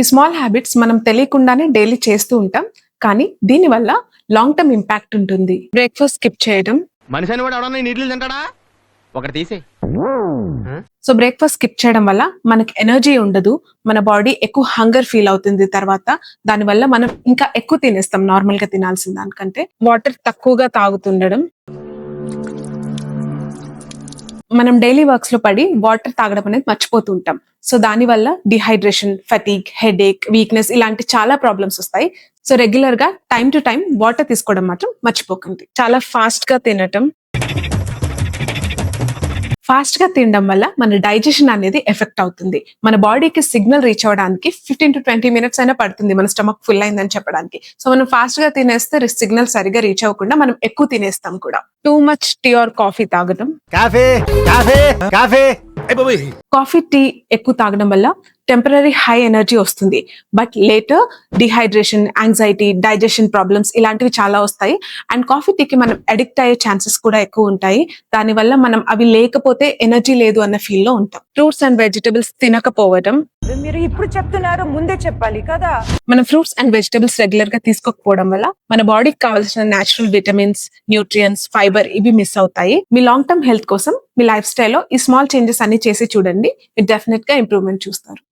ఈ small habits మనం తెలియకుండానే డైలీ చేస్తూ ఉంటాం, కానీ దీనివల్ల లాంగ్ టర్మ్ ఇంపాక్ట్ ఉంటుంది. బ్రేక్ఫాస్ట్ స్కిప్ చేయడం. మనిషి అని వాడు ఎవడన్నా నీళ్ళు తింటాడా? ఒకటి తీసే. సో బ్రేక్ఫాస్ట్ స్కిప్ చేయడం వల్ల మనకి ఎనర్జీ ఉండదు, మన బాడీ ఎక్కువ హంగర్ ఫీల్ అవుతుంది. తర్వాత దానివల్ల మనం ఇంకా ఎక్కువ తినేస్తాం నార్మల్ గా తినాల్సిన దానికంటే. వాటర్ తక్కువగా తాగుతుండడం. మనం డైలీ వర్క్స్ లో పడి వాటర్ తాగడం అనేది మర్చిపోతూ ఉంటాం. సో దానివల్ల డిహైడ్రేషన్, ఫటీగ్, హెడేక్, వీక్నెస్ ఇలాంటి చాలా ప్రాబ్లమ్స్ వస్తాయి. సో రెగ్యులర్ గా టైం టు టైం వాటర్ తీసుకోవడం మాత్రం మర్చిపోకండి. చాలా ఫాస్ట్ గా తినటం. ఫాస్ట్ గా తినడం వల్ల మన డైజెషన్ అనేది ఎఫెక్ట్ అవుతుంది. మన బాడీకి సిగ్నల్ రీచ్ అవ్వడానికి 15 to 20 minutes అయినా పడుతుంది మన స్టమక్ ఫుల్ అయిందని చెప్పడానికి. సో మనం ఫాస్ట్ గా తినేస్తే సిగ్నల్ సరిగా రీచ్ అవ్వకుండా మనం ఎక్కువ తినేస్తాం కూడా. Too much tea or coffee తాగడం. కాఫీ, టీ ఎక్కువ తాగడం వల్ల టెంపరరీ హై ఎనర్జీ వస్తుంది, but later dehydration, anxiety, digestion problems ఇలాంటివి చాలా వస్తాయి. అండ్ కాఫీ, టీకి మనం అడిక్ట్ అయ్యే ఛాన్సెస్ కూడా ఎక్కువ ఉంటాయి. దానివల్ల మనం అవి లేకపోతే ఎనర్జీ లేదు అన్న ఫీల్ లో ఉంటాం. ఫ్రూట్స్ అండ్ వెజిటబుల్స్ తినకపోవడం. మీరు ఇప్పుడు చెప్తున్నారు, ముందే చెప్పాలి కదా. మన ఫ్రూట్స్ అండ్ వెజిటబుల్స్ రెగ్యులర్ గా తీసుకోకపోవడం వల్ల మన బాడీకి కావాల్సిన నేచురల్ విటమిన్స్, న్యూట్రియన్స్, ఫైబర్ ఇవి మిస్ అవుతాయి. మీ లాంగ్ టర్మ్ హెల్త్ కోసం మీ లైఫ్ స్టైల్లో ఈ స్మాల్ చేంజెస్ అన్ని చేసి చూడండి, మీరు డెఫినెట్ గా ఇంప్రూవ్మెంట్ చూస్తారు.